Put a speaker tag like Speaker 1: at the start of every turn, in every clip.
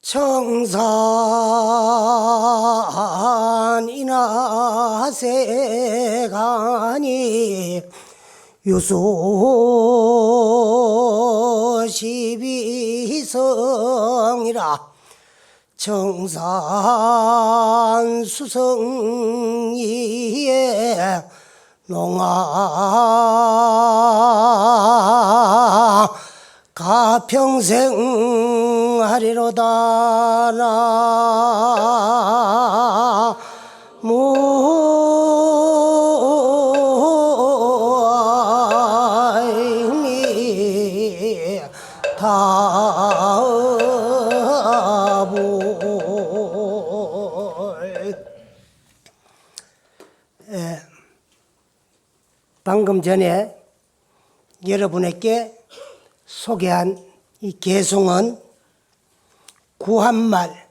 Speaker 1: 청산이나 세간이 유수 12성이라 청산수성이에 농아 가평생 하리로다 나무아이미 다불. 방금 전에 여러분에게 소개한 이 개송은 구한말,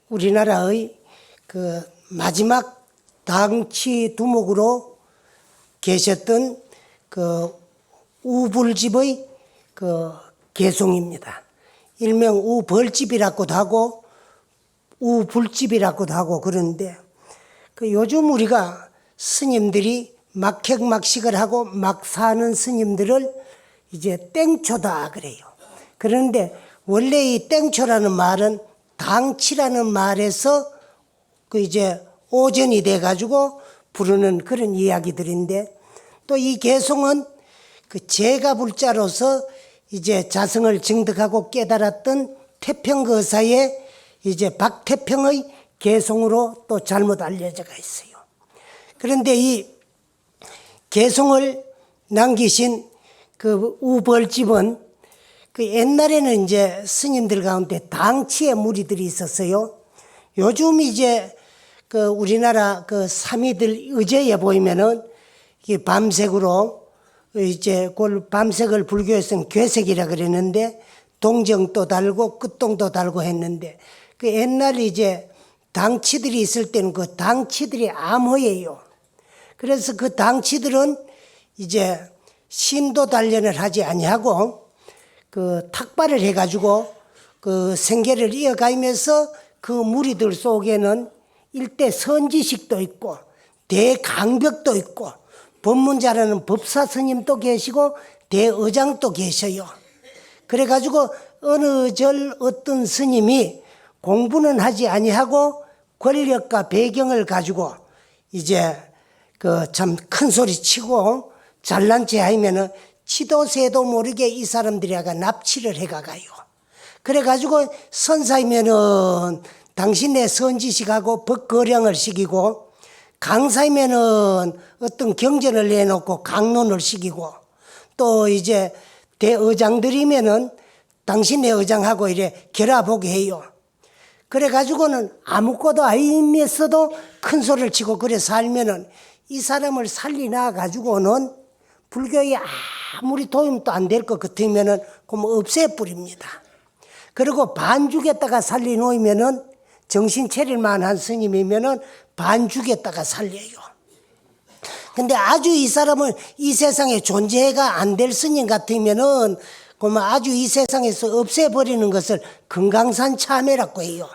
Speaker 1: 우리나라의 그 마지막 당치 두목으로 계셨던 그 우불집의 그 개송입니다. 일명 우벌집이라고도 하고 우불집이라고도 하고 그러는데, 그 요즘 우리가 스님들이 막획막식을 하고 막 사는 스님들을 이제 땡초다 그래요. 그런데 원래 이 땡초라는 말은 당치라는 말에서 그 이제 오전이 돼 가지고 부르는 그런 이야기들인데, 또 이 개송은 그 제가불자로서 이제 자성을 증득하고 깨달았던 태평거사의 이제 박태평의 개송으로 또 잘못 알려져가 있어요. 그런데 이 개송을 남기신 그 우벌집은 그 옛날에는 이제 스님들 가운데 당치의 무리들이 있었어요. 요즘 이제 그 우리나라 그 사미들 의제에 보이면은 이 밤색으로 이제 그걸 밤색을 불교에서는 괴색이라 그랬는데, 동정도 달고 끝동도 달고 했는데, 그 옛날 이제 당치들이 있을 때는 그 당치들이 암호예요. 그래서 그 당치들은 이제 신도 단련을 하지 아니하고 그 탁발을 해가지고 그 생계를 이어가면서 그 무리들 속에는 일대 선지식도 있고 대강벽도 있고 법문 잘하는 법사 스님도 계시고 대의장도 계셔요. 그래가지고 어느 절 어떤 스님이 공부는 하지 아니하고 권력과 배경을 가지고 이제 그 참 큰 소리 치고 잘난 체 하면은 치도새도 모르게 이 사람들이가 납치를 해가가요. 그래가지고 선사이면은 당신네 선지식하고 법거량을 시키고, 강사이면은 어떤 경전을 내놓고 강론을 시키고, 또 이제 대의장들이면은 당신네 의장하고 이래 결합하게 해요. 그래가지고는 아무것도 아니면서도 큰 소리를 치고 그래 살면은 이 사람을 살리나 가지고는 불교에 아무리 도움도 안 될 것 같으면은 그럼 없애버립니다. 그리고 반죽에다가 살려놓으면은 정신 차릴 만한 스님이면은 반죽에다가 살려요. 근데 아주 이 사람을 이 세상에 존재가 안 될 스님 같으면은 그러면 아주 이 세상에서 없애버리는 것을 금강산 참회라고 해요.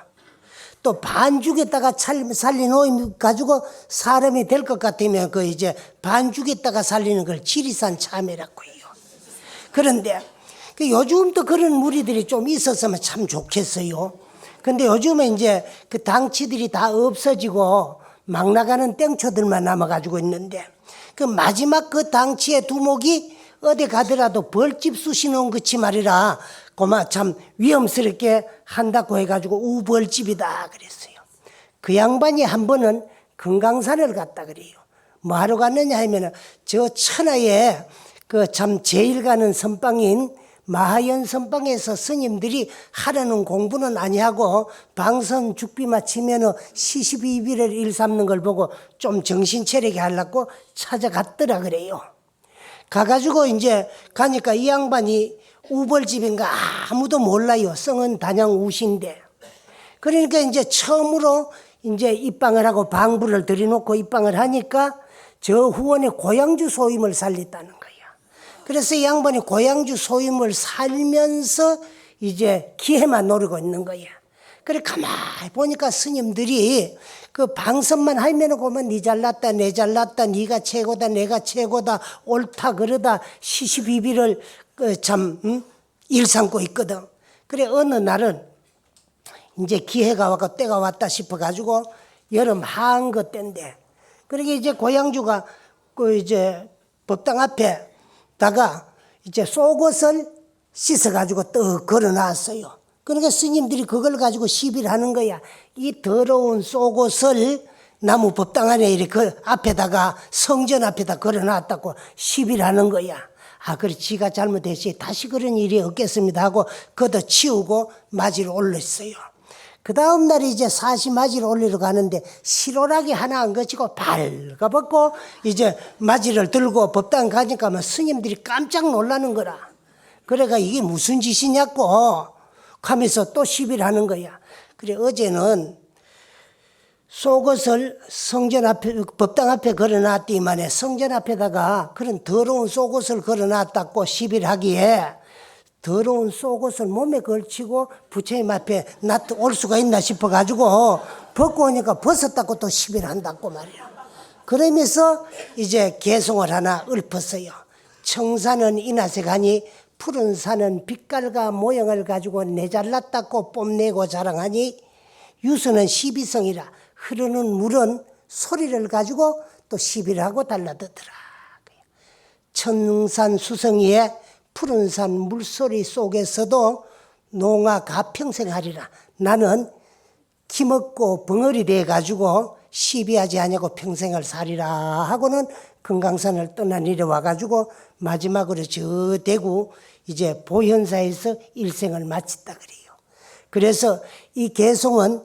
Speaker 1: 또 반죽에다가 살려놓으면 가지고 사람이 될 것 같으면 그 이제 반죽에다가 살리는 걸 지리산 참회라고 해요. 그런데 요즘도 그런 무리들이 좀 있었으면 참 좋겠어요. 근데 요즘에 이제 그 당치들이 다 없어지고 막 나가는 땡초들만 남아가지고 있는데, 그 마지막 그 당치의 두목이 어디 가더라도 벌집 쑤시는 그치 말이라 고마 참 위험스럽게 한다고 해가지고 우벌집이다 그랬어요. 그 양반이 한 번은 금강산을 갔다 그래요. 뭐 하러 갔느냐 하면은 저 천하에 그 참 제일 가는 선방인 마하연 선방에서 스님들이 하려는 공부는 아니하고 방선 죽비 마치면은 시시비비를 일삼는 걸 보고 좀 정신 차리게 하려고 찾아갔더라 그래요. 가가지고 이제 가니까 이 양반이 우벌집인가 아무도 몰라요. 성은 단양 우신데. 그러니까 이제 처음으로 이제 입방을 하고 방부를 들여놓고 입방을 하니까 저 후원의 고향주 소임을 살렸다는 거야. 그래서 이 양반이 고향주 소임을 살면서 이제 기회만 노리고 있는 거야. 그래 가만히 보니까 스님들이 그 방선만 하면은 보면 니 잘났다 내 잘났다 니가 최고다 내가 최고다 옳다 그러다 시시비비를 일삼고 있거든. 그래 어느 날은 이제 기회가 왔고 때가 왔다 싶어가지고 여름 한거 때인데 그러게 이제 고향주가 그 이제 법당 앞에다가 이제 속옷을 씻어가지고 떡 걸어놨어요. 그러니까 스님들이 그걸 가지고 시비를 하는 거야. 이 더러운 속옷을 나무 법당 안에 이렇게 그 앞에다가 성전 앞에다 걸어놨다고 시비를 하는 거야. 아, 그래 지가 잘못했지 다시 그런 일이 없겠습니다 하고 걷어치우고 맞이를 올렸어요. 그 다음 날에 이제 사시 맞이를 올리러 가는데 실오라기 하나 안 거치고 발가벗고 이제 맞이를 들고 법당 가니까 막 스님들이 깜짝 놀라는 거라. 그래가 이게 무슨 짓이냐고 하면서 또 시비를 하는 거야. 그래 어제는 속옷을 성전 앞에 법당 앞에 걸어놨더니만에 성전 앞에다가 그런 더러운 속옷을 걸어놨다고 시비를 하기에 더러운 속옷을 몸에 걸치고 부처님 앞에 올 수가 있나 싶어가지고 벗고 오니까 벗었다고 또 시비를 한다고 말이야. 그러면서 이제 개송을 하나 읊었어요. 청산은 이낯에 가니 푸른 산은 빛깔과 모형을 가지고 내 잘났다고 뽐내고 자랑하니 유수는 시비성이라 흐르는 물은 소리를 가지고 또 시비를 하고 달라드더라. 천산 수성이의 푸른 산 물소리 속에서도 농아 가평생하리라. 나는 기먹고 벙어리 돼가지고 시비하지 않냐고 평생을 살이라 하고는 금강산을 떠나 내려와가지고 마지막으로 저 대구 이제 보현사에서 일생을 마쳤다 그래요. 그래서 이 개송은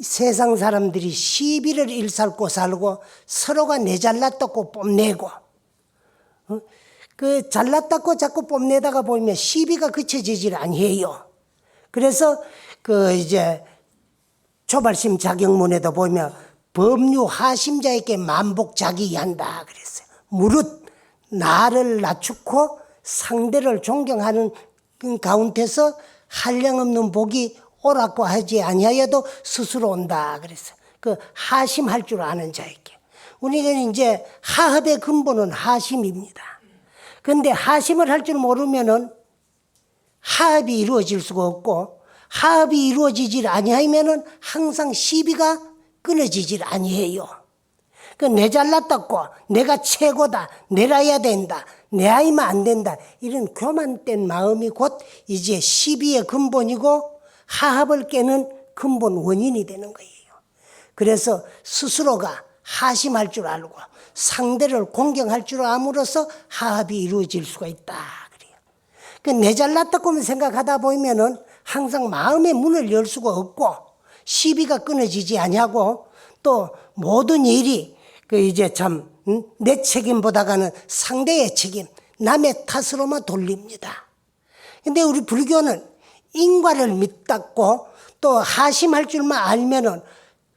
Speaker 1: 세상 사람들이 시비를 일삼고 살고 서로가 내 잘났다고 뽐내고 그 잘났다고 자꾸 뽐내다가 보면 시비가 그쳐지질 아니에요. 그래서 그 이제 초발심 자경문에도 보면 법류 하심자에게 만복자기한다 그랬어요. 무릇 나를 낮추고 상대를 존경하는 가운데서 한량없는 복이 오라고 하지 아니하여도 스스로 온다 그랬어요. 그 하심할 줄 아는 자에게. 우리가 이제 하합의 근본은 하심입니다. 그런데 하심을 할 줄 모르면은 하합이 이루어질 수가 없고 하합이 이루어지질 아니하면은 항상 시비가 끊어지질 아니해요. 그 내 잘났다고 내가 최고다 내라야 된다 내 아이면 안 된다 이런 교만된 마음이 곧 이제 시비의 근본이고 하합을 깨는 근본 원인이 되는 거예요. 그래서 스스로가 하심할 줄 알고 상대를 공경할 줄 암으로써 하합이 이루어질 수가 있다 그래요. 그 내 잘났다고 생각하다 보면은 항상 마음의 문을 열 수가 없고 시비가 끊어지지 아니하고 또 모든 일이 그 이제 참 내 책임보다가는 상대의 책임, 남의 탓으로만 돌립니다. 근데 우리 불교는 인과를 믿다고 또 하심할 줄만 알면은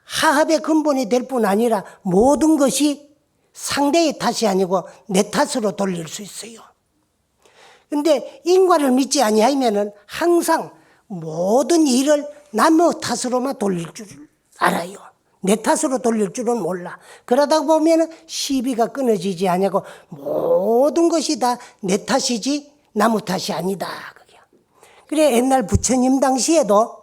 Speaker 1: 하합의 근본이 될 뿐 아니라 모든 것이 상대의 탓이 아니고 내 탓으로 돌릴 수 있어요. 근데 인과를 믿지 아니하면은 항상 모든 일을 남의 탓으로만 돌릴 줄 알아요. 내 탓으로 돌릴 줄은 몰라. 그러다 보면 시비가 끊어지지 않냐고 모든 것이 다 내 탓이지 남의 탓이 아니다. 그래 옛날 부처님 당시에도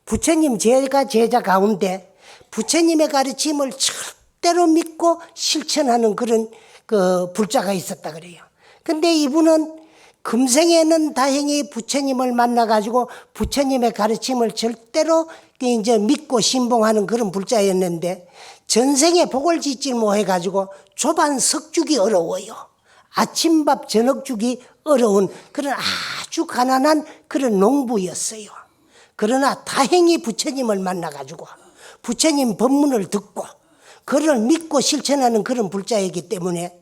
Speaker 1: 부처님 제자 가운데 부처님의 가르침을 절대로 믿고 실천하는 그런 그 불자가 있었다 그래요. 근데 이분은 금생에는 다행히 부처님을 만나가지고 부처님의 가르침을 절대로 이제 믿고 신봉하는 그런 불자였는데 전생에 복을 짓지 못해가지고 조반 석주기 어려워요. 아침밥 저녁 주기 어려운 그런 아주 가난한 그런 농부였어요. 그러나 다행히 부처님을 만나가지고 부처님 법문을 듣고 그를 믿고 실천하는 그런 불자이기 때문에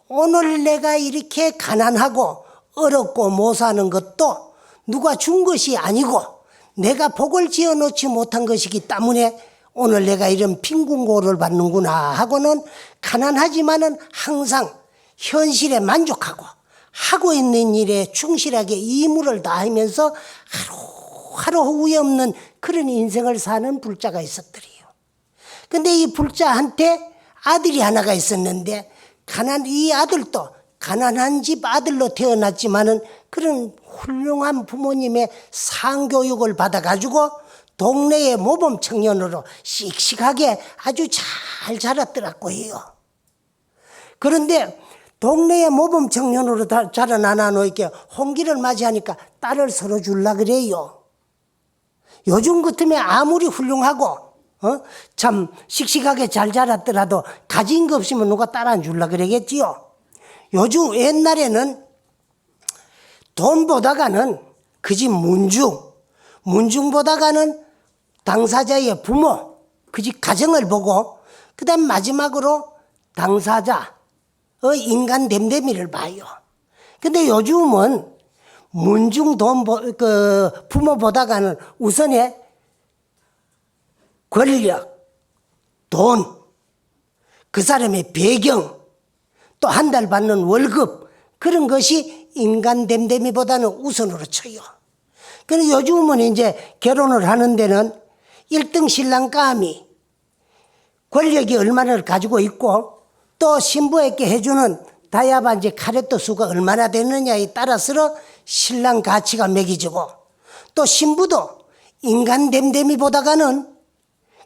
Speaker 1: 오늘 내가 이렇게 가난하고 어렵고 못 사는 것도 누가 준 것이 아니고 내가 복을 지어놓지 못한 것이기 때문에 오늘 내가 이런 빈궁고를 받는구나 하고는 가난하지만은 항상 현실에 만족하고 하고 있는 일에 충실하게 의무를 다하면서 하루 후회 없는 그런 인생을 사는 불자가 있었더래요. 근데 이 불자한테 아들이 하나가 있었는데 이 아들도 가난한 집 아들로 태어났지만은 그런 훌륭한 부모님의 상교육을 받아가지고 동네의 모범 청년으로 씩씩하게 아주 잘 자랐더라고 해요. 그런데 동네의 모범 청년으로 자라나나 놓이게 홍기를 맞이하니까 딸을 서로 줄라 그래요. 요즘 같으면 아무리 훌륭하고 참 씩씩하게 잘 자랐더라도 가진 거 없으면 누가 딸 안 줄라 그러겠지요. 요즘 옛날에는 돈보다가는 그 집 문중보다가는 당사자의 부모, 그 집 가정을 보고 그다음 마지막으로 당사자의 인간 됨됨이를 봐요. 근데 요즘은 부모보다가는 우선에 권력, 돈, 그 사람의 배경, 또 한 달 받는 월급, 그런 것이 인간 됨됨이보다는 우선으로 쳐요. 그런데 요즘은 이제 결혼을 하는 데는 1등 신랑감이 권력이 얼마나 가지고 있고 또 신부에게 해주는 다이아반지 카레트 수가 얼마나 되느냐에 따라서 신랑 가치가 매겨지고 또 신부도 인간 됨됨이보다가는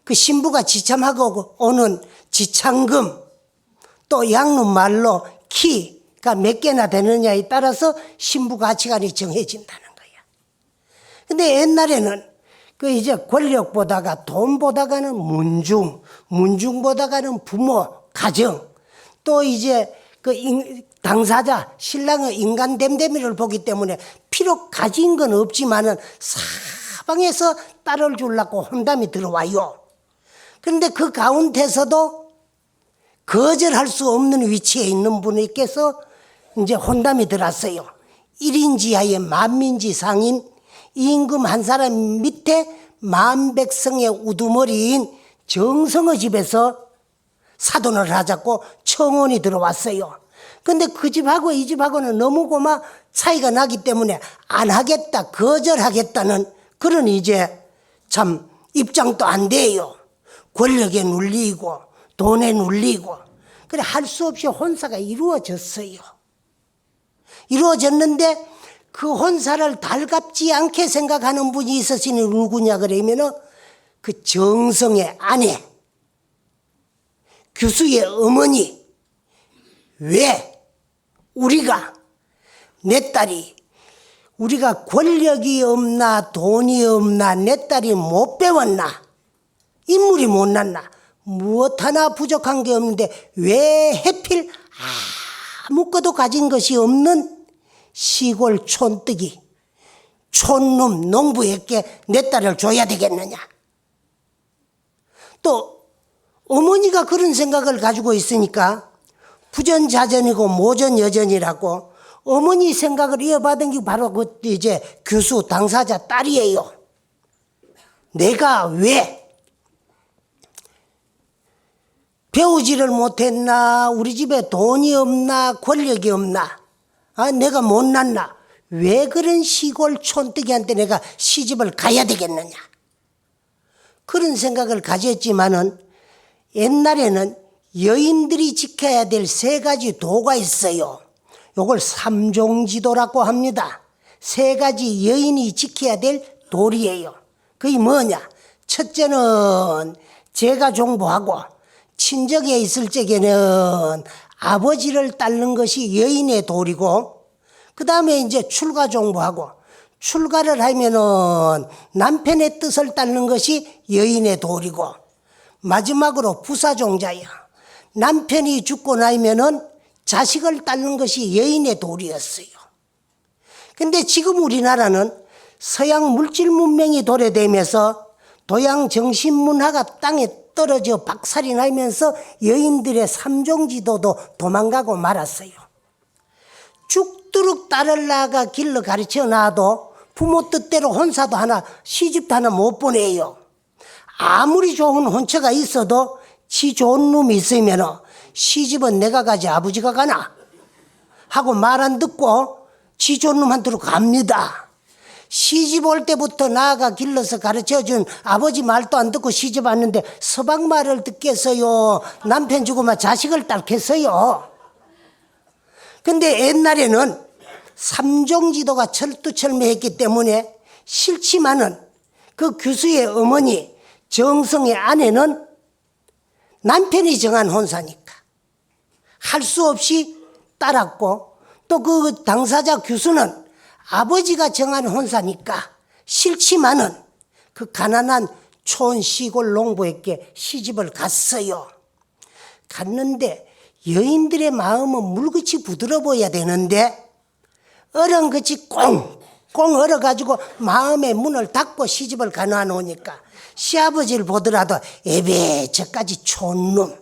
Speaker 1: 그 신부가 지참하고 오는 지참금 또 양눈 말로 키가 몇 개나 되느냐에 따라서 신부 가치관이 정해진다는 거야. 근데 옛날에는 그 이제 권력보다가 돈보다가는 문중보다가는 부모, 가정, 또 이제 그 당사자, 신랑의 인간 됨됨이를 보기 때문에 비록 가진 건 없지만은 사방에서 딸을 주려고 혼담이 들어와요. 그런데 그 가운데서도 거절할 수 없는 위치에 있는 분께서 이제 혼담이 들었어요. 1인 지하에 만민지 상인, 임금 한 사람 밑에 만백성의 우두머리인 정성의 집에서 사돈을 하자고 청혼이 들어왔어요. 근데 그 집하고 이 집하고는 너무 차이가 나기 때문에 안 하겠다, 거절하겠다는 그런 이제 참 입장도 안 돼요. 권력에 눌리고 돈에 눌리고. 그래 할 수 없이 혼사가 이루어졌어요. 이루어졌는데 그 혼사를 달갑지 않게 생각하는 분이 있으시니 누구냐 그러면은 그 정성의 아내, 규수의 어머니, 왜 우리가 내 딸이 우리가 권력이 없나 돈이 없나 내 딸이 못 배웠나 인물이 못났나 무엇 하나 부족한 게 없는데 왜 하필 아무것도 가진 것이 없는 시골 촌뜨기 촌놈 농부에게 내 딸을 줘야 되겠느냐. 또 어머니가 그런 생각을 가지고 있으니까 부전자전이고 모전여전이라고 어머니 생각을 이어받은 게 바로 그 이제 교수 당사자 딸이에요. 내가 왜 배우지를 못했나 우리 집에 돈이 없나 권력이 없나 내가 못났나 왜 그런 시골 촌뜨기한테 내가 시집을 가야 되겠느냐. 그런 생각을 가졌지만은 옛날에는 여인들이 지켜야 될 3가지 도가 있어요. 요걸 삼종지도라고 합니다. 3가지 여인이 지켜야 될 도리예요. 그게 뭐냐? 첫째는 제가 종보하고 친정에 있을 적에는 아버지를 따르는 것이 여인의 도리고 그 다음에 이제 출가 종보하고 출가를 하면은 남편의 뜻을 따르는 것이 여인의 도리고 마지막으로 부사종자야. 남편이 죽고 나면은 자식을 따르는 것이 여인의 도리였어요. 근데 지금 우리나라는 서양 물질 문명이 도래되면서 도양 정신 문화가 땅에 떨어져 박살이 나면서 여인들의 삼종지도도 도망가고 말았어요. 죽도록 딸을 낳아가 길러 가르쳐 놔도 부모 뜻대로 혼사도 하나 시집도 하나 못 보내요. 아무리 좋은 혼처가 있어도 지 좋은 놈이 있으면 시집은 내가 가지 아버지가 가나 하고 말 안 듣고 지 좋은 놈한테로 갑니다. 시집 올 때부터 나아가 길러서 가르쳐준 아버지 말도 안 듣고 시집 왔는데 서방 말을 듣겠어요? 남편 주고만 자식을 딸겠어요? 근데 옛날에는 삼종지도가 철두철미했기 때문에 싫지만은 그 교수의 어머니 정성의 아내는 남편이 정한 혼사니까 할 수 없이 따랐고, 또 그 당사자 교수는 아버지가 정한 혼사니까 싫지만은 그 가난한 촌 시골 농부에게 시집을 갔어요. 갔는데 여인들의 마음은 물같이 부드러워야 되는데 어른같이 꽁꽁 얼어가지고 마음의 문을 닫고 시집을 가놔놓으니까 시아버지를 보더라도 에베 저까지 촌놈,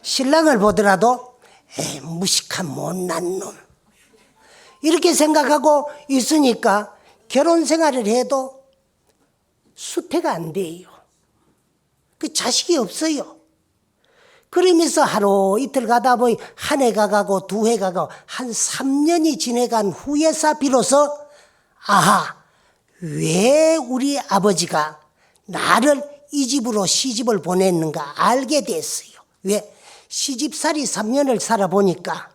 Speaker 1: 신랑을 보더라도 무식한 못난 놈, 이렇게 생각하고 있으니까 결혼 생활을 해도 수태가 안 돼요. 그 자식이 없어요. 그러면서 하루 이틀 가다 보니 한 해가 가고 두 해가 가고 한 3년이 지내간 후에서 비로소 아하, 왜 우리 아버지가 나를 이 집으로 시집을 보냈는가 알게 됐어요. 왜? 시집살이 3년을 살아보니까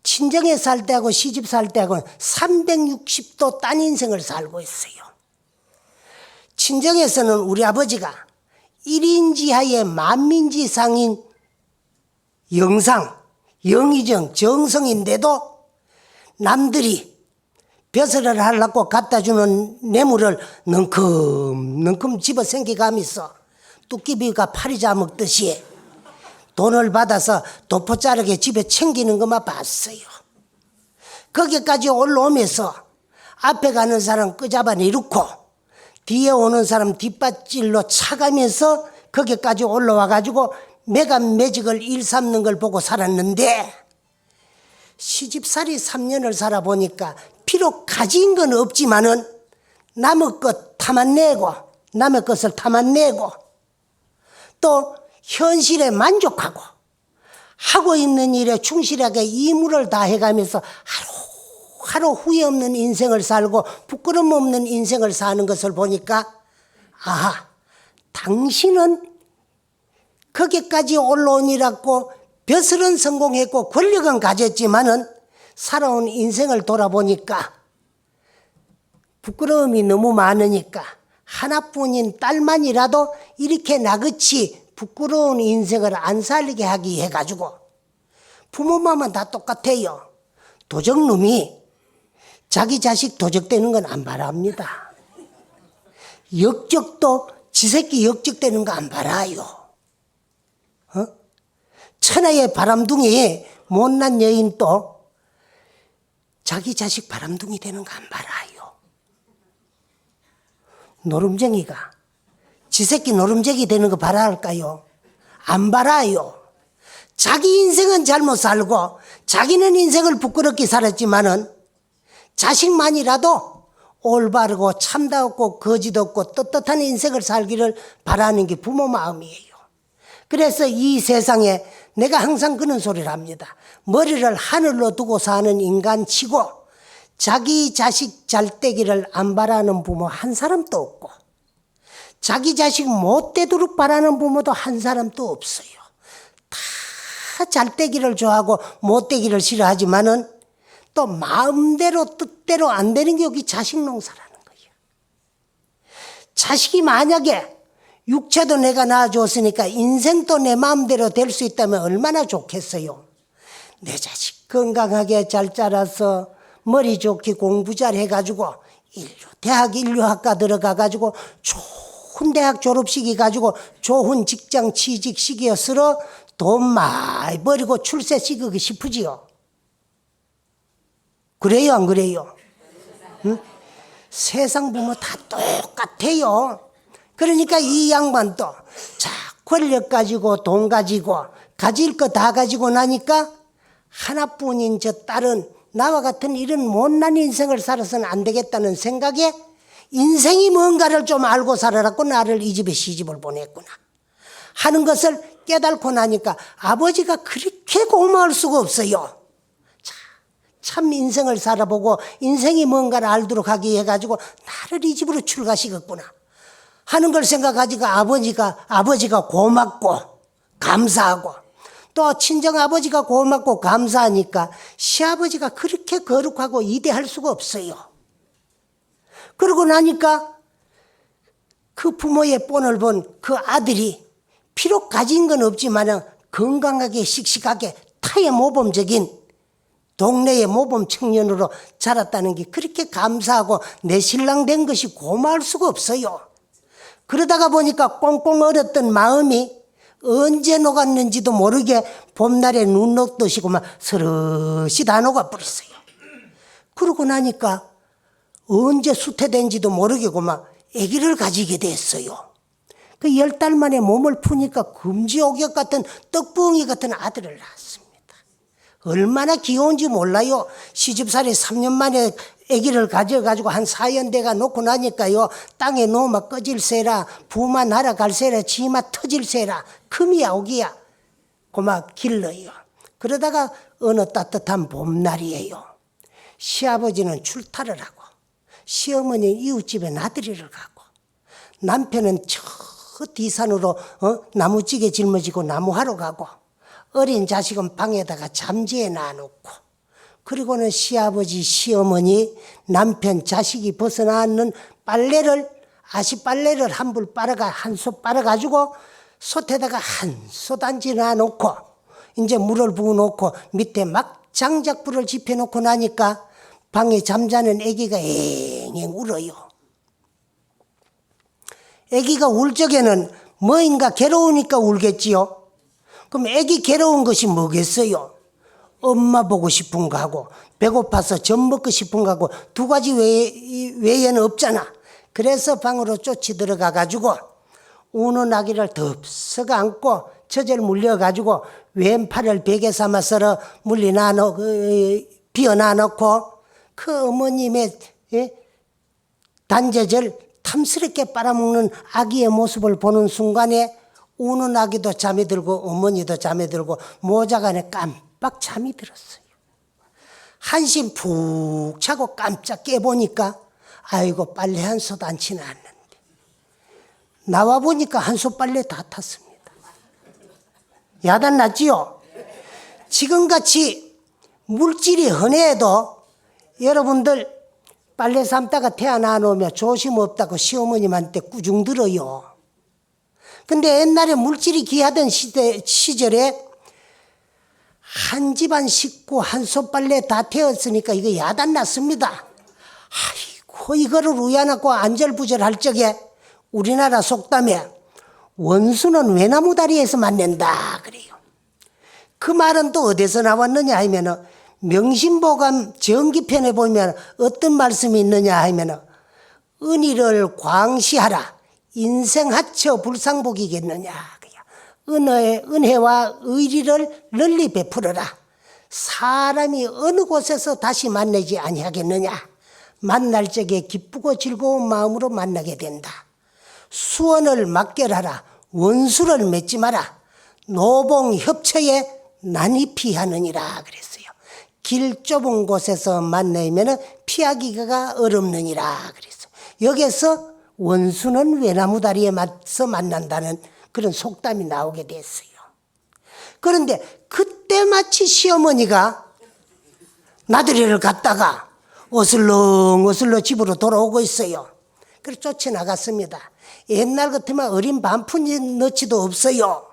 Speaker 1: 친정에 살 때하고 시집 살 때하고는 360도 딴 인생을 살고 있어요. 친정에서는 우리 아버지가 1인지하에 만민지상인 영상, 영의정, 정성인데도 남들이 벼슬을 하려고 갖다 주는 뇌물을 넝큼 집어 생기가면서 뚝기비가 파리 잡먹듯이 돈을 받아서 도포자르게 집에 챙기는 것만 봤어요. 거기까지 올라오면서 앞에 가는 사람 끄잡아 내놓고 뒤에 오는 사람 뒷받질로 차가면서 거기까지 올라와 가지고 매간매직을 일삼는 걸 보고 살았는데, 시집살이 3년을 살아보니까 비록 가진 건 없지만은 남의 것 탐안내고 남의 것을 탐안내고 또 현실에 만족하고 하고 있는 일에 충실하게 이물을 다해가면서 하루 후회 없는 인생을 살고 부끄럼 없는 인생을 사는 것을 보니까 아하, 당신은 거기까지 올라오니라고 벼슬은 성공했고 권력은 가졌지만은 살아온 인생을 돌아보니까 부끄러움이 너무 많으니까 하나뿐인 딸만이라도 이렇게 나같이 부끄러운 인생을 안 살게 하기 해가지고, 부모 마음은 다 똑같아요. 도적놈이 자기 자식 도적되는 건 안 바랍니다. 역적도 지 새끼 역적되는 거 안 바라요. 천하의 바람둥이 못난 여인도 자기 자식 바람둥이 되는 거 안 바라요. 노름쟁이가 지 새끼 노름쟁이 되는 거 바랄까요? 안 바라요. 자기 인생은 잘못 살고 자기는 인생을 부끄럽게 살았지만은 자식만이라도 올바르고 참다웠고 거짓 없고 떳떳한 인생을 살기를 바라는 게 부모 마음이에요. 그래서 이 세상에 내가 항상 그런 소리를 합니다. 머리를 하늘로 두고 사는 인간치고 자기 자식 잘되기를 안 바라는 부모 한 사람도 없고 자기 자식 못되도록 바라는 부모도 한 사람도 없어요. 다 잘되기를 좋아하고 못되기를 싫어하지만은 또 마음대로 뜻대로 안 되는 게 여기 자식 농사라는 거예요. 자식이 만약에 육체도 내가 낳아줬으니까 인생도 내 마음대로 될 수 있다면 얼마나 좋겠어요. 내 자식 건강하게 잘 자라서 머리 좋게 공부 잘 해가지고 대학 인류학과 들어가가지고 좋은 대학 졸업시키 가지고 좋은 직장 취직시키었으러 돈 많이 버리고 출세시키고 싶으지요. 그래요, 안 그래요? 응? 세상 부모 다 똑같아요. 그러니까 이 양반도 자 권력 가지고 돈 가지고 가질 거 다 가지고 나니까 하나뿐인 저 딸은 나와 같은 이런 못난 인생을 살아서는 안 되겠다는 생각에 인생이 뭔가를 좀 알고 살아라고 나를 이 집에 시집을 보냈구나 하는 것을 깨닫고 나니까 아버지가 그렇게 고마울 수가 없어요. 참 인생을 살아보고 인생이 뭔가를 알도록 하기 해가지고 나를 이 집으로 출가시켰구나 하는 걸 생각하니까 아버지가 고맙고 감사하고 또 친정아버지가 고맙고 감사하니까 시아버지가 그렇게 거룩하고 이대할 수가 없어요. 그러고 나니까 그 부모의 본을 본 그 아들이 비록 가진 건 없지만 건강하게 씩씩하게 타의 모범적인 동네의 모범 청년으로 자랐다는 게 그렇게 감사하고 내 신랑 된 것이 고마울 수가 없어요. 그러다가 보니까 꽁꽁 얼었던 마음이 언제 녹았는지도 모르게 봄날에 눈 녹듯이 그만 서러시 다 녹아버렸어요. 그러고 나니까 언제 수태된지도 모르게 그만 아기를 가지게 됐어요. 그 10달 만에 몸을 푸니까 금지옥역 같은 떡붕이 같은 아들을 낳았습니다. 얼마나 귀여운지 몰라요. 시집살이 3년 만에 아기를 가져가지고 한 4연대가 놓고 나니까요. 땅에 놓으면 꺼질세라, 부만 날아갈세라, 지마 터질세라, 금이야 오기야. 고마 길러요. 그러다가 어느 따뜻한 봄날이에요. 시아버지는 출타를 하고 시어머니 이웃집에 나들이를 가고 남편은 저 뒤산으로 나무찌개 짊어지고 나무하러 가고 어린 자식은 방에다가 잠재에 놔놓고 그리고는 시아버지 시어머니 남편 자식이 벗어나는 빨래를 아시빨래를 한 솥 빨아가지고 솥에다가 한 솥 안지 놔놓고 이제 물을 부어놓고 밑에 막 장작불을 지펴놓고 나니까 방에 잠자는 아기가 앵앵 울어요. 아기가 울 적에는 뭐인가 괴로우니까 울겠지요. 그럼 아기 괴로운 것이 뭐겠어요? 엄마 보고 싶은 거 하고 배고파서 젖 먹고 싶은 거 하고 두 가지 외에는 없잖아. 그래서 방으로 쫓이 들어가 가지고 우는 아기를 덥석 안고 젖을 물려가지고 왼팔을 베개 삼아서 비어놔 놓고 그 어머님의 단젖을 탐스럽게 빨아먹는 아기의 모습을 보는 순간에 우는 아기도 잠이 들고 어머니도 잠이 들고 모자간에 깜빡 잠이 들었어요. 한심 푹 자고 깜짝 깨보니까 아이고 빨래 한 솥 안 치나왔는데 나와 보니까 한 솥 빨래 다 탔습니다. 야단 났지요? 지금같이 물질이 흔해도 여러분들 빨래 삶다가 태어나 놓으면 조심 없다고 시어머님한테 꾸중 들어요. 근데 옛날에 물질이 귀하던 시절에 한 집안 식구 한 솥빨래 다 태웠으니까 이거 야단 났습니다. 아이고 이거를 우야나고 안절부절할 적에 우리나라 속담에 원수는 외나무 다리에서 만난다 그래요. 그 말은 또 어디서 나왔느냐 하면은 명심보감 정기편에 보면 어떤 말씀이 있느냐 하면 은희를 광시하라 인생 하처 불상복이겠느냐. 은혜와 의리를 널리 베풀어라. 사람이 어느 곳에서 다시 만나지 아니하겠느냐. 만날 적에 기쁘고 즐거운 마음으로 만나게 된다. 수원을 막결하라. 원수를 맺지 마라. 노봉 협처에 난입히 하느니라 그랬어요. 길 좁은 곳에서 만나면 피하기가 어렵느니라 그랬어요. 여기서 원수는 외나무 다리에 맞서 만난다는 그런 속담이 나오게 됐어요. 그런데 그때 마치 시어머니가 나들이를 갔다가 어슬렁 집으로 돌아오고 있어요. 그래서 쫓아나갔습니다. 옛날 같으면 어린 반푼이 너치도 없어요.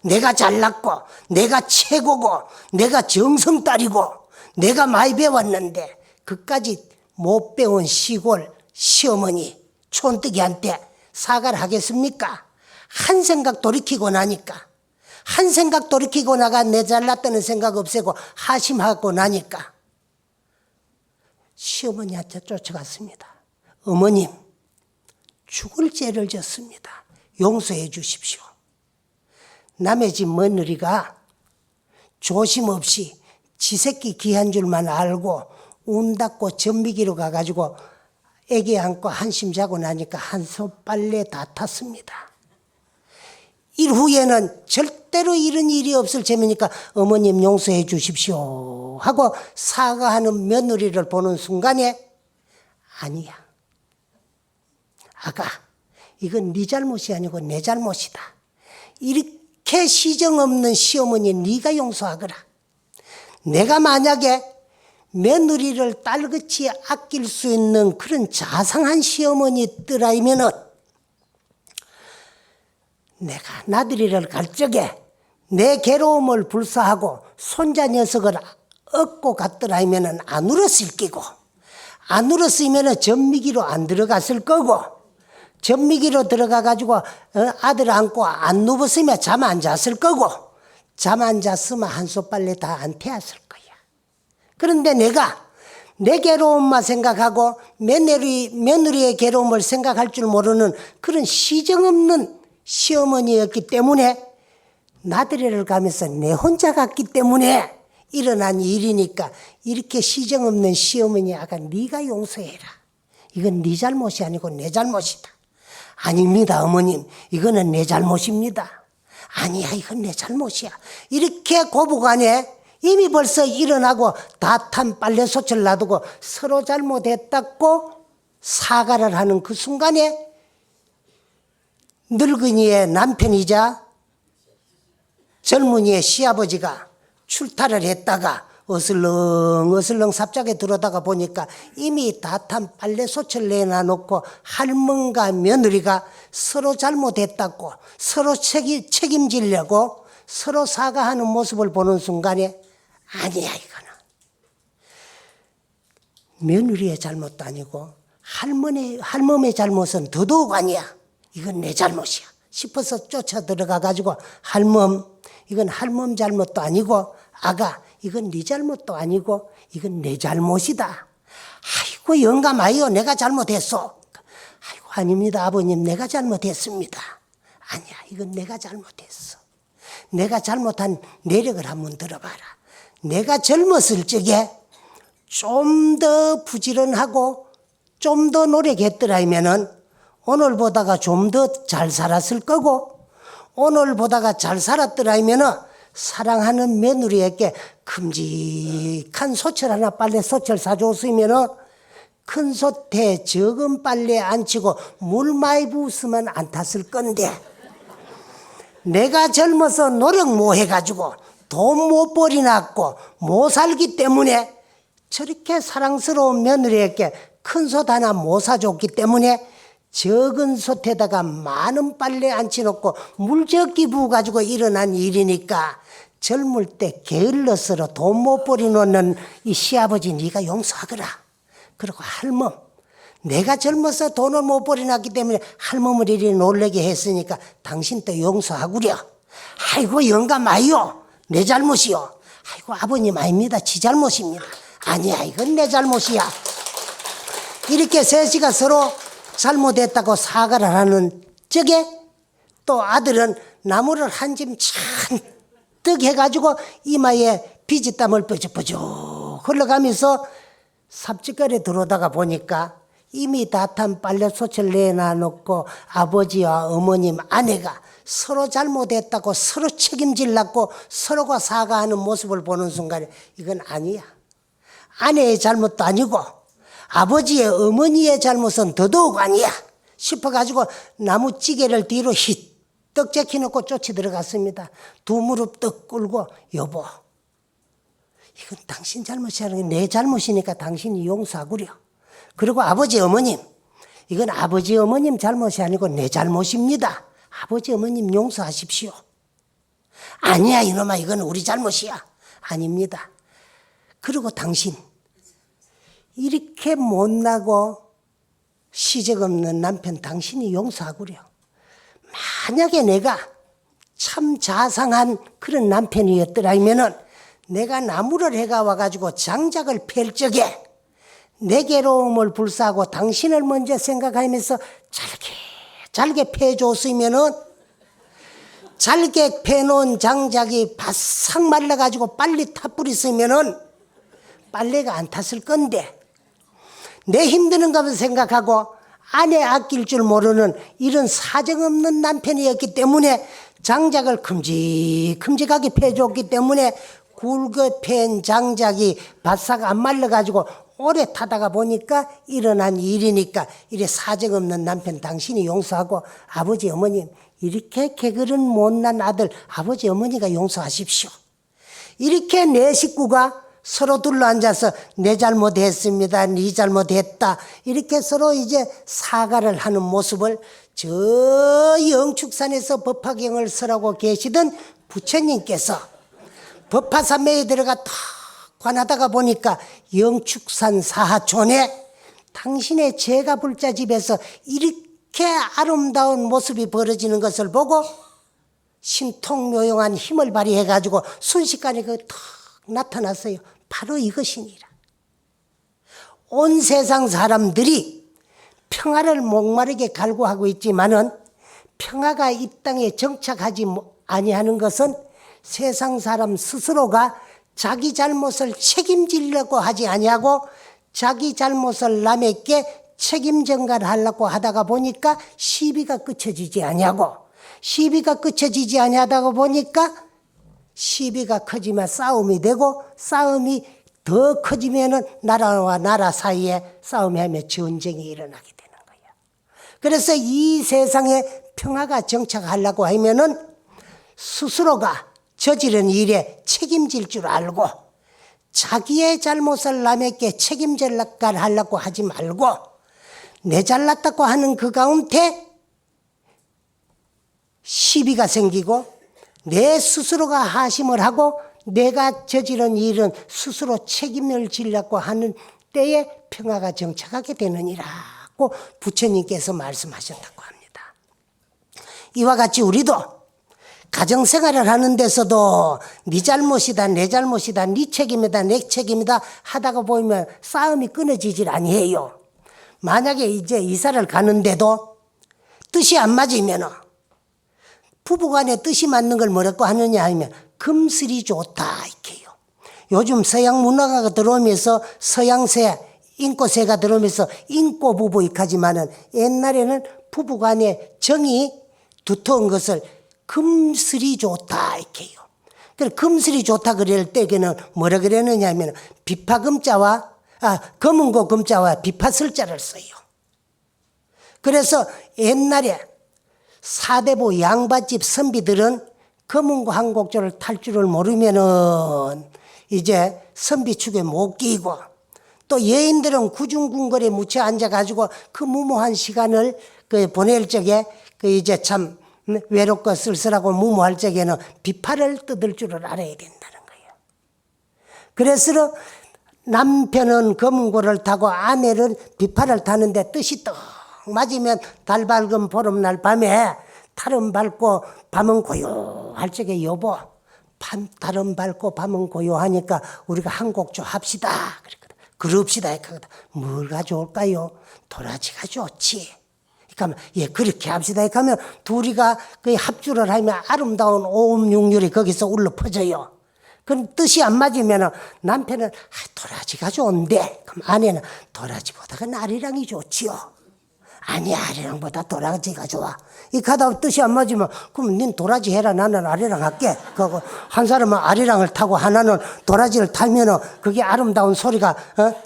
Speaker 1: 내가 잘났고 내가 최고고 내가 정성딸이고 내가 많이 배웠는데 그까지 못 배운 시골 시어머니 촌뜨기한테 사과를 하겠습니까? 한 생각 돌이키고 나니까 내 잘났다는 생각 없애고 하심하고 나니까 시어머니한테 쫓아갔습니다. 어머님 죽을 죄를 졌습니다. 용서해 주십시오. 남의 집 며느리가 조심 없이 지 새끼 귀한 줄만 알고 운 닦고 전미기로 가가지고 애기 안고 한심 자고 나니까 한 솥 빨래 다 탔습니다. 이후에는 절대 절대로 이런 일이 없을 재미니까 어머님 용서해 주십시오 하고 사과하는 며느리를 보는 순간에 아니야. 아가, 이건 네 잘못이 아니고 내 잘못이다. 이렇게 시정 없는 시어머니 네가 용서하거라. 내가 만약에 며느리를 딸같이 아낄 수 있는 그런 자상한 시어머니더라면은 내가 나들이를 갈 적에 내 괴로움을 불사하고 손자 녀석을 얻고 갔더라면은 안 울었을 끼고 안 울었으면은 전미기로 안 들어갔을 거고 전미기로 들어가가지고 아들 안고 안 누웠으면 잠 안 잤을 거고 잠 안 잤으면 한솥빨래 다 안 태웠을 거야. 그런데 내가 내 괴로움만 생각하고 며느리의 괴로움을 생각할 줄 모르는 그런 시정 없는 시어머니였기 때문에 나들이를 가면서 내 혼자 갔기 때문에 일어난 일이니까 이렇게 시정 없는 시어머니 아가 네가 용서해라. 이건 네 잘못이 아니고 내 잘못이다. 아닙니다 어머님, 이거는 내 잘못입니다. 아니야, 이건 내 잘못이야. 이렇게 고부간에 이미 벌써 일어나고 다 탄 빨래솥을 놔두고 서로 잘못했다고 사과를 하는 그 순간에 늙은이의 남편이자 젊은이의 시아버지가 출타를 했다가 어슬렁 삽작에 들어오다가 보니까 이미 다 탄 빨래솥을 내놔놓고 할머니가 며느리가 서로 잘못했다고 서로 책임지려고 서로 사과하는 모습을 보는 순간에 아니야, 이거는 며느리의 잘못도 아니고 할머니의 잘못은 더더욱 아니야. 이건 내 잘못이야 싶어서 쫓아 들어가가지고 할멈, 이건 할멈 잘못도 아니고 아가, 이건 네 잘못도 아니고 이건 내 잘못이다. 아이고 영감아요, 내가 잘못했어. 아이고 아닙니다 아버님, 내가 잘못했습니다. 아니야, 이건 내가 잘못했어. 내가 잘못한 내력을 한번 들어봐라. 내가 젊었을 적에 좀 더 부지런하고 좀 더 노력했더라면은 오늘보다가 좀 더 잘 살았을 거고 오늘보다가 잘 살았더라면은 사랑하는 며느리에게 큼직한 소철 하나 빨래소철 사줬으면은 큰 솥에 적은 빨래 안 치고 물 많이 부으면 안 탔을 건데 내가 젊어서 노력 못 해가지고 돈 못 벌이놨고 못 살기 때문에 저렇게 사랑스러운 며느리에게 큰 솥 하나 못 사줬기 때문에 적은 솥에다가 많은 빨래 앉혀놓고 물 적기 부어가지고 일어난 일이니까 젊을 때 게을러서로 돈 못 벌이놓는 이 시아버지 네가 용서하거라. 그리고 할멈, 내가 젊어서 돈을 못 벌이놨기 때문에 할멈을 이리 놀래게 했으니까 당신도 용서하구려. 아이고 영감 아이요, 내 잘못이요. 아이고 아버님 아닙니다, 지 잘못입니다. 아니야, 이건 내 잘못이야. 이렇게 셋이가 서로 잘못했다고 사과를 하는 적에 또 아들은 나무를 한 짐 잔뜩 해가지고 이마에 비지땀을 뻐죽뻐죽 흘러가면서 삽질거리에 들어오다가 보니까 이미 다 탄 빨래솥을 내놔놓고 아버지와 어머님, 아내가 서로 잘못했다고 서로 책임질라고 서로가 사과하는 모습을 보는 순간에 이건 아니야. 아내의 잘못도 아니고 아버지의 어머니의 잘못은 더더욱 아니야 싶어가지고 나무찌개를 뒤로 휘떡 제켜놓고 쫓이 들어갔습니다. 두 무릎 떡 꿇고 여보, 이건 당신 잘못이 아니고 내 잘못이니까 당신이 용서하구려. 그리고 아버지 어머님, 이건 아버지 어머님 잘못이 아니고 내 잘못입니다. 아버지 어머님 용서하십시오. 아니야 이놈아, 이건 우리 잘못이야. 아닙니다. 그리고 당신 이렇게 못나고 시적 없는 남편 당신이 용서하구려. 만약에 내가 참 자상한 그런 남편이었더라면은 내가 나무를 해가 와가지고 장작을 펼 적에 내 괴로움을 불사하고 당신을 먼저 생각하면서 잘게 패줬으면은 잘게 패놓은 장작이 바싹 말라가지고 빨리 타버렸으면은 빨래가 안 탔을 건데 내 힘드는 것을 생각하고 아내 아낄 줄 모르는 이런 사정없는 남편이었기 때문에 장작을 큼직큼직하게 패줬기 때문에 굵게 팬 장작이 바싹 안 말라가지고 오래 타다가 보니까 일어난 일이니까 이래 사정없는 남편 당신이 용서하고 아버지 어머님 이렇게 게으른 못난 아들 아버지 어머니가 용서하십시오. 이렇게 네 식구가 서로 둘러앉아서 내 잘못했습니다. 네 잘못했다. 이렇게 서로 이제 사과를 하는 모습을 저 영축산에서 법화경을 설하고 계시던 부처님께서 법화산매에 들어가 탁 관하다가 보니까 영축산 사하촌에 당신의 제가 불자 집에서 이렇게 아름다운 모습이 벌어지는 것을 보고 신통묘용한 힘을 발휘해가지고 순식간에 탁 나타났어요. 바로 이것이니라. 온 세상 사람들이 평화를 목마르게 갈구하고 있지만은 평화가 이 땅에 정착하지 아니하는 것은 세상 사람 스스로가 자기 잘못을 책임지려고 하지 아니하고 자기 잘못을 남에게 책임 전가하려고 하다가 보니까 시비가 끝쳐지지 아니하고 시비가 끝쳐지지 아니하다가 보니까 시비가 커지면 싸움이 되고 싸움이 더 커지면은 나라와 나라 사이에 싸움이 하며 전쟁이 일어나게 되는 거예요. 그래서 이 세상에 평화가 정착하려고 하면은 스스로가 저지른 일에 책임질 줄 알고 자기의 잘못을 남에게 책임질라고 하지 말고 내 잘났다고 하는 그 가운데 시비가 생기고 내 스스로가 하심을 하고 내가 저지른 일은 스스로 책임을 지려고 하는 때에 평화가 정착하게 되느니라고 부처님께서 말씀하셨다고 합니다. 이와 같이 우리도 가정생활을 하는 데서도 네 잘못이다 내 잘못이다 네 책임이다 내 책임이다 하다가 보면 싸움이 끊어지질 아니에요. 만약에 이제 이사를 가는데도 뜻이 안 맞으면 부부간에 뜻이 맞는 걸 뭐라고 하느냐 하면 금슬이 좋다 이렇게요. 요즘 서양 문화가 들어오면서 서양세 인꼬세가 들어오면서 인꼬부부 이까지만은 옛날에는 부부간에 정이 두터운 것을 금슬이 좋다 이렇게요. 그래서 금슬이 좋다 그럴 때에는 뭐라 그랬느냐 하면 비파금자와 검은고 금자와 비파설자를 써요. 그래서 옛날에 사대부 양반집 선비들은 검은고 한곡조를 탈 줄을 모르면은 이제 선비축에 못 끼고 또 여인들은 구중궁궐에 묻혀 앉아가지고 그 무모한 시간을 보낼 적에 이제 참 외롭고 쓸쓸하고 무모할 적에는 비파를 뜯을 줄을 알아야 된다는 거예요. 그래서 남편은 검은고를 타고 아내는 비파를 타는데 뜻이 떡 맞으면 달 밝은 보름날 밤에 달은 밝고 밤은 고요할 적에 여보 달은 밝고 밤은 고요하니까 우리가 한 곡조 합시다. 그럽시다. 뭘 가져올까요? 도라지가 좋지. 그러면 예 그렇게 합시다. 그러면 둘이가 그 합주를 하면 아름다운 오음육률이 거기서 울려 퍼져요. 그럼 뜻이 안 맞으면 남편은 도라지가 좋은데 그럼 아내는 도라지보다가 아리랑이 좋지요. 아니 아리랑보다 도라지가 좋아. 이 가다 뜻이 안 맞으면 그럼 닌 도라지 해라 나는 아리랑 할게. 그거 한 사람은 아리랑을 타고 하나는 도라지를 타면은 그게 아름다운 소리가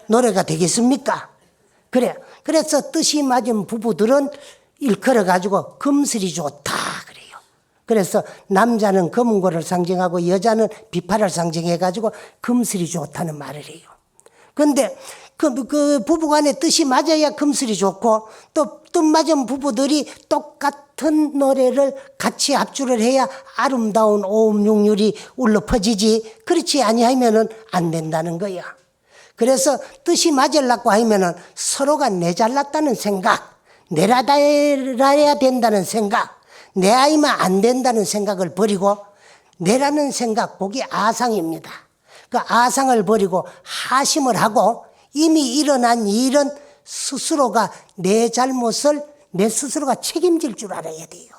Speaker 1: 노래가 되겠습니까? 그래. 그래서 뜻이 맞은 부부들은 일컬어 가지고 금슬이 좋다 그래요. 그래서 남자는 검은고를 상징하고 여자는 비파를 상징해 가지고 금슬이 좋다는 말을 해요. 그런데 그 부부간의 뜻이 맞아야 금슬이 좋고 또 뜻 맞은 부부들이 똑같은 노래를 같이 합주를 해야 아름다운 오음육률이 울려 퍼지지 그렇지 아니하면은 안 된다는 거야. 그래서 뜻이 맞으려고 하면은 서로가 내 잘났다는 생각, 내라야 된다는 생각, 내 아이면 안 된다는 생각을 버리고 내라는 생각, 그게 아상입니다. 그 아상을 버리고 하심을 하고 이미 일어난 일은 스스로가 내 잘못을 내 스스로가 책임질 줄 알아야 돼요.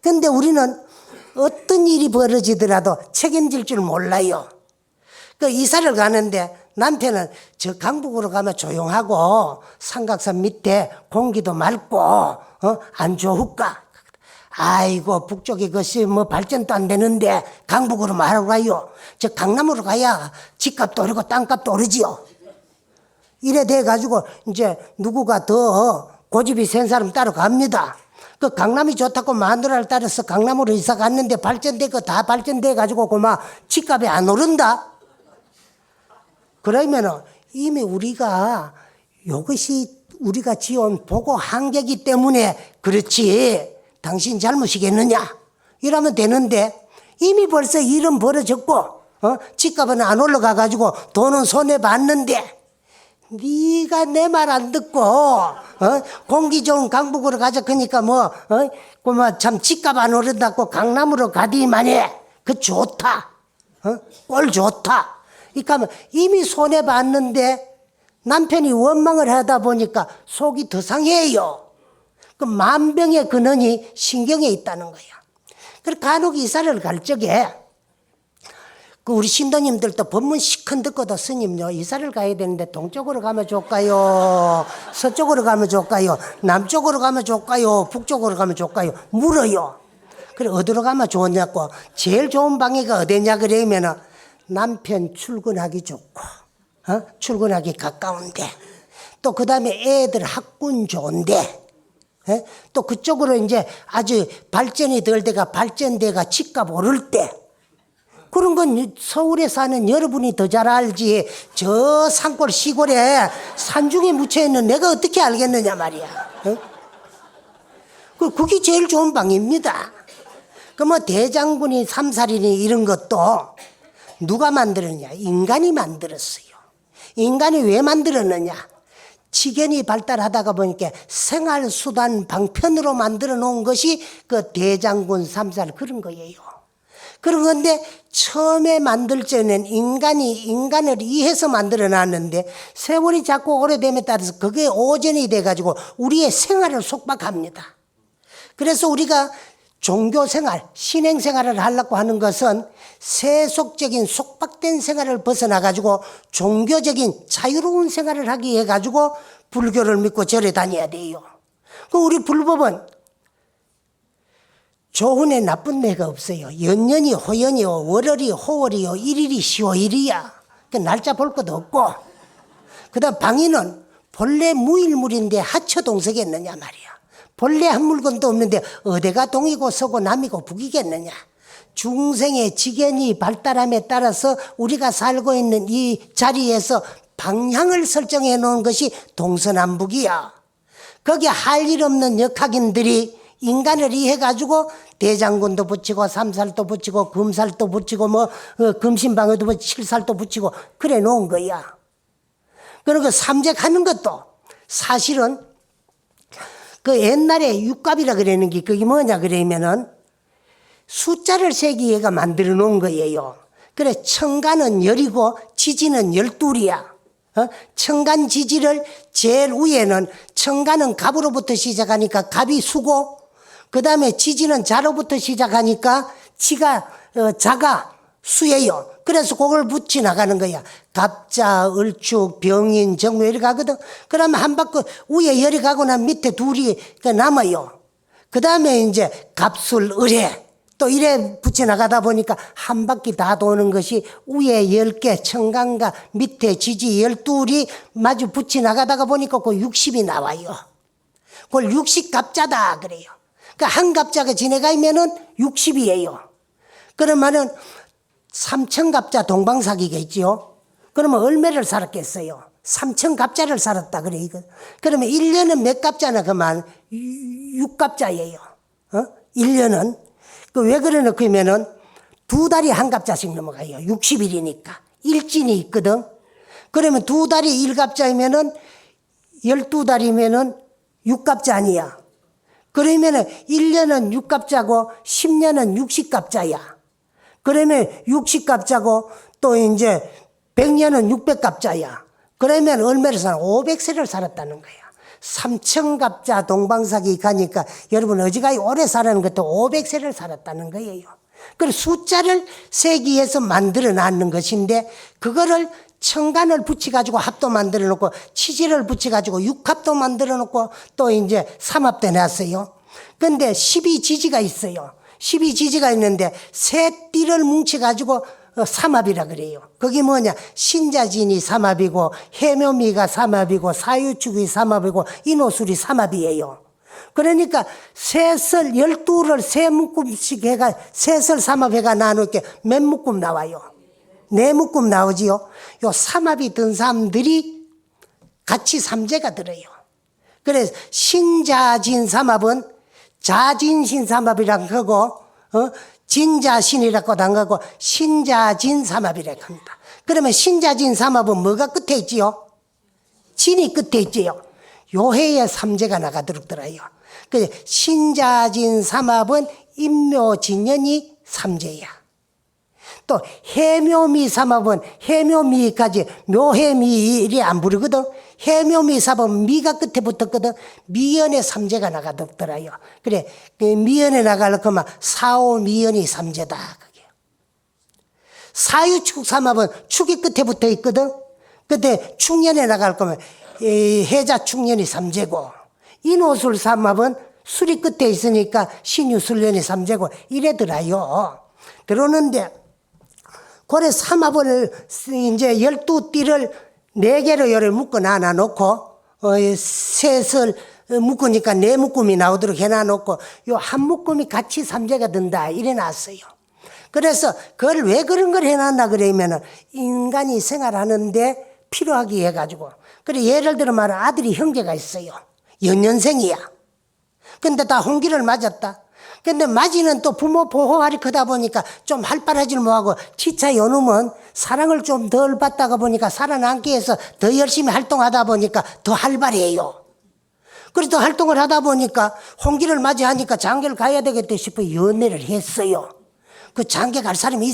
Speaker 1: 그런데 우리는 어떤 일이 벌어지더라도 책임질 줄 몰라요. 그 이사를 가는데 남편은 저 강북으로 가면 조용하고 삼각산 밑에 공기도 맑고 안 좋을까? 아이고 북쪽에 그것이 뭐 발전도 안 되는데 강북으로 말하러 가요. 저 강남으로 가야 집값도 오르고 땅값도 오르지요. 이래 돼 가지고 이제 누구가 더 고집이 센 사람 따로 갑니다. 그 강남이 좋다고 마누라를 따라서 강남으로 이사 갔는데 발전되고 다 발전돼 가지고 그막 집값이 안 오른다. 그러면은 이미 우리가 이것이 우리가 지어온 보고 한계이기 때문에 그렇지 당신 잘못이겠느냐 이러면 되는데 이미 벌써 일은 벌어졌고 집값은 안 올라가 가지고 돈은 손해 봤는데 네가 내 말 안 듣고 공기 좋은 강북으로 가자 그러니까 참 집값 안 오른다고 강남으로 가디만해. 그 좋다. 꼴 좋다. 그러니까 이미 손해 봤는데 남편이 원망을 하다 보니까 속이 더 상해요. 그 만병의 근원이 신경에 있다는 거야. 그래서 간혹 이사를 갈 적에 그 우리 신도님들도 법문 시큰 듣고도 스님요 이사를 가야 되는데 동쪽으로 가면 좋을까요? 서쪽으로 가면 좋을까요? 남쪽으로 가면 좋을까요? 북쪽으로 가면 좋을까요? 물어요. 그래 어디로 가면 좋냐고 제일 좋은 방해가 어디냐 그러면은 남편 출근하기 좋고 출근하기 가까운데 또 그 다음에 애들 학군 좋은데 또 그쪽으로 이제 아주 발전이 덜 돼가 발전돼가 집값 오를 때 그런 건 서울에 사는 여러분이 더 잘 알지. 저 산골 시골에 산중에 묻혀있는 내가 어떻게 알겠느냐 말이야. 그게 제일 좋은 방입니다. 그 대장군이 삼살이니 이런 것도 누가 만들었냐? 인간이 만들었어요. 인간이 왜 만들었느냐? 지견이 발달하다가 보니까 생활수단 방편으로 만들어 놓은 것이 그 대장군 삼살 그런 거예요. 그런 건데 처음에 만들 때는 인간이 인간을 이해해서 만들어 놨는데 세월이 자꾸 오래됨에 따라서 그게 오전이 돼가지고 우리의 생활을 속박합니다. 그래서 우리가 종교생활, 신행생활을 하려고 하는 것은 세속적인 속박된 생활을 벗어나가지고 종교적인 자유로운 생활을 하기 위해 가지고 불교를 믿고 절에 다녀야 돼요. 그 우리 불법은 좋은 애 나쁜 애가 없어요. 연년이 호연이요, 월월이 호월이요, 일일이 시호일이야. 그 날짜 볼 것도 없고. 그 다음 방위는 본래 무일물인데 하처동서겠느냐 말이야. 본래 한 물건도 없는데 어디가 동이고 서고 남이고 북이겠느냐. 중생의 지견이 발달함에 따라서 우리가 살고 있는 이 자리에서 방향을 설정해 놓은 것이 동서남북이야. 거기 할 일 없는 역학인들이 인간을 이해가지고 대장군도 붙이고 삼살도 붙이고 금살도 붙이고 금신방에도 붙이고 칠살도 붙이고 그래 놓은 거야. 그리고 삼재하는 것도 사실은 그 옛날에 육갑이라 그러는 게 그게 뭐냐 그러면은 숫자를 세기 위해가 만들어 놓은 거예요. 그래 천간은 10이고 지지는 12이야. 천간 지지를 제일 위에는 천간은 갑으로부터 시작하니까 갑이 수고 그 다음에 지지는 자로부터 시작하니까 지가 자가 수예요. 그래서 그걸 붙이 나가는 거야. 갑자, 을축, 병인, 정묘 이렇게 가거든. 그러면 한 바퀴 위에 열이 가고 난 밑에 둘이 남아요. 그 다음에 이제 갑술, 을해 또 이래 붙여 나가다 보니까 한 바퀴 다 도는 것이 위에 10개 천간과 밑에 지지 12이 마주 붙여 나가다가 보니까 그 60이 나와요. 그걸 60갑자다 그래요. 그러니까 한 갑자가 지내가면은 60이에요. 그러면은 3000갑자 동방사기겠지요. 그러면 얼마를 살았겠어요? 3000갑자를 살았다 그래 이거. 그러면 1년은 몇 갑자나 그만 6갑자예요. 1년은 그 왜 그러나 그러면은 2달이 한 갑자씩 넘어가요. 60일이니까 일진이 있거든. 그러면 2달이 1갑자이면은 12달이면은 6갑자 아니야. 그러면은 1년은 6갑자고 10년은 60갑자야. 그러면 60갑자고 또 이제 100년은 600갑자야. 그러면 얼마를 살아? 500세를 살았다는 거야. 3000갑자 동방사기 가니까 여러분 어지간히 오래 살아는 것도 500세를 살았다는 거예요. 그래서 숫자를 세기 위해서 만들어 놨는 것인데 그거를 천간을 붙여가지고 합도 만들어 놓고 치지를 붙여가지고 육합도 만들어 놓고 또 이제 삼합도 놨어요. 근데 12지지가 있어요. 12지지가 있는데 세 띠를 뭉쳐가지고 삼합이라 그래요. 그게 뭐냐? 신자진이 삼합이고 해묘미가 삼합이고 사유축이 삼합이고 인호술이 삼합이에요. 그러니까 세설 12를 세 묶음씩 해가 세설 삼합해가 나누게 몇 묶음 나와요? 네 묶음 나오지요. 요 삼합이 든 사람들이 같이 삼재가 들어요. 그래서 신자진 삼합은 자진신 삼합이라고 하고 진자신이라고 한 거고 신자진 삼합이라고 합니다. 그러면 신자진 삼합은 뭐가 끝에 있지요? 진이 끝에 있지요. 요해에 삼재가 나가도록 들어요. 그래서 신자진 삼합은 인묘진년이 삼재야. 또 해묘미 삼합은 해묘미까지 묘해미일이 안 부르거든. 해묘미 삼합은 미가 끝에 붙었거든. 미연에 삼재가 나가도록 들어요. 그래 미연에 나가려고 하면 사오미연이 삼재다. 그게. 사유축 삼합은 축이 끝에 붙어 있거든. 그때 축년에 나갈 거면 해자 축년이 삼재고 인호술 삼합은 술이 끝에 있으니까 신유술년이 삼재고 이래 들어요. 들어오는데 고래 삼합을 이제 12띠를 4개로 요를 묶어 놔 놓고 셋을 묶으니까 4묶음이 나오도록 해놔 놓고 요 한 묶음이 같이 삼재가 든다 이래 놨어요. 그래서 그걸 왜 그런 걸 해놨나 그러면은 인간이 생활하는데 필요하게 해가지고. 그래 예를 들어 말하면 아들이 형제가 있어요. 연년생이야. 근데 다 홍기를 맞았다. 근데 맞이는 또 부모 보호할이 크다 보니까 좀 활발하지를 못하고 지차 요놈은 사랑을 좀 덜 받다가 보니까 살아남기 위해서 더 열심히 활동하다 보니까 더 활발해요. 그래서 활동을 하다 보니까 홍기를 맞이하니까 장계를 가야 되겠다 싶어 연애를 했어요. 그 장계 갈 사람이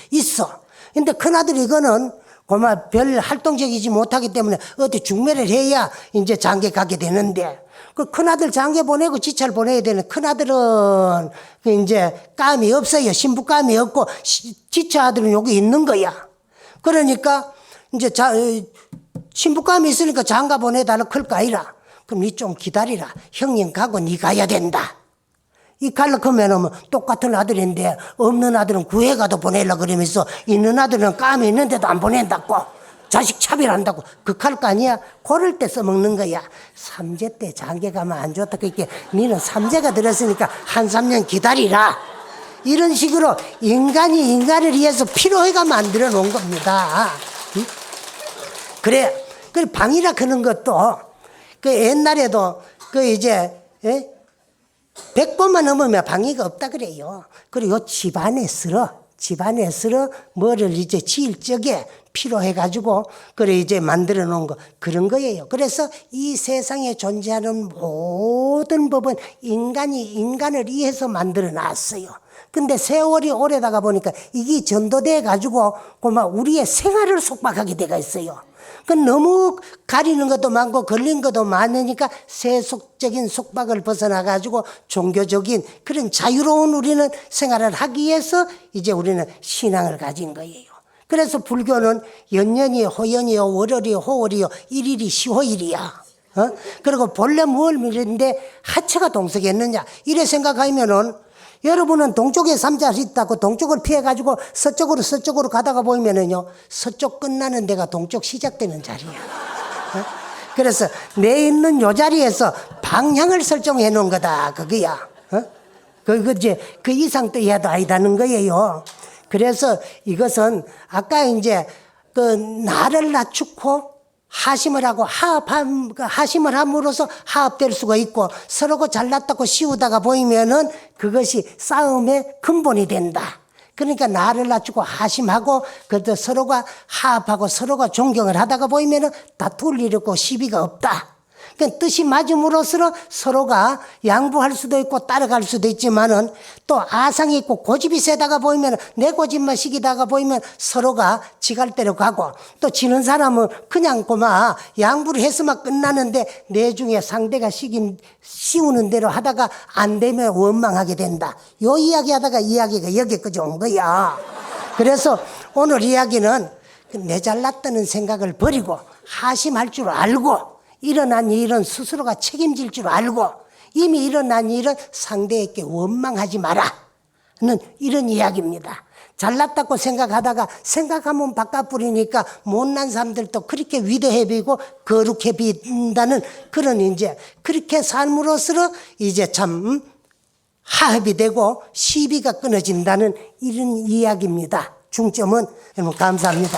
Speaker 1: 있어. 근데 큰아들 이거는 고마 별 활동적이지 못하기 때문에 어디 중매를 해야 이제 장계 가게 되는데 그 큰아들 장계 보내고 지차를 보내야 되는 큰아들은 이제 감이 없어요. 신부감이 없고 지차 아들은 여기 있는 거야. 그러니까 이제 신부감이 있으니까 장가 보내달라 클 거 아니라. 그럼 니 좀 기다리라. 형님 가고 니 가야 된다. 이 갈라 하면 똑같은 아들인데 없는 아들은 구해가도 보내려고 그러면서 있는 아들은 감이 있는데도 안 보낸다고 자식 차별한다고 극할 거 아니야. 고를 때 써먹는 거야. 삼재 때 장계 가면 안 좋다. 그러니까 니는 삼재가 들었으니까 한 3년 기다리라. 이런 식으로 인간이 인간을 위해서 필요해가 만들어 놓은 겁니다. 그래 방이라 그런 것도 그 옛날에도 그 이제 100번만 넘으면 방해가 없다 그래요. 그리고 집안에서 뭐를 이제 지을 적에 필요해가지고 그래 이제 만들어 놓은 거 그런 거예요. 그래서 이 세상에 존재하는 모든 법은 인간이 인간을 위해서 만들어 놨어요. 근데 세월이 오래다가 보니까 이게 전도돼 가지고 고마 우리의 생활을 속박하게 돼가 있어요. 그 너무 가리는 것도 많고 걸린 것도 많으니까 세속적인 속박을 벗어나 가지고 종교적인 그런 자유로운 우리는 생활을 하기 위해서 이제 우리는 신앙을 가진 거예요. 그래서 불교는 연년이 호연이요, 월월이 호월이요, 일일이 시호일이야. 그리고 본래 뭘 믿는데 하체가 동석했느냐 이래 생각하면은 여러분은 동쪽에 삼자리 있다고 동쪽을 피해가지고 서쪽으로 가다가 보이면은요, 서쪽 끝나는 데가 동쪽 시작되는 자리야. 그래서 내 있는 요 자리에서 방향을 설정해 놓은 거다. 그거야. 그 이상 또 해도 아니다는 거예요. 그래서 이것은 아까 이제 그 나를 낮추고 하심을 하고 하심을 함으로써 화합될 수가 있고 서로가 잘났다고 씌우다가 보이면은 그것이 싸움의 근본이 된다. 그러니까 나를 낮추고 하심하고 그래도 서로가 화합하고 서로가 존경을 하다가 보이면은 다툴 일 없고 시비가 없다. 그러니까 뜻이 맞음으로써 서로가 양보할 수도 있고 따라갈 수도 있지만은 또 아상이 있고 고집이 세다가 보이면 내 고집만 시키다가 보이면 서로가 지갈 대로 가고 또 지는 사람은 그냥 고마 양보를 해서만 끝나는데 내 중에 상대가 씌우는 대로 하다가 안 되면 원망하게 된다. 요 이야기 하다가 이야기가 여기까지 온 거야. 그래서 오늘 이야기는 내 잘났다는 생각을 버리고 하심할 줄 알고 일어난 일은 스스로가 책임질 줄 알고 이미 일어난 일은 상대에게 원망하지 마라 는 이런 이야기입니다. 잘났다고 생각하다가 생각하면 바꿔버리니까 못난 사람들도 그렇게 위대해 보이고 거룩해 보인다는 그런 이제 그렇게 삶으로써 이제 참 화합이 되고 시비가 끊어진다는 이런 이야기입니다. 중점은 여러분 감사합니다.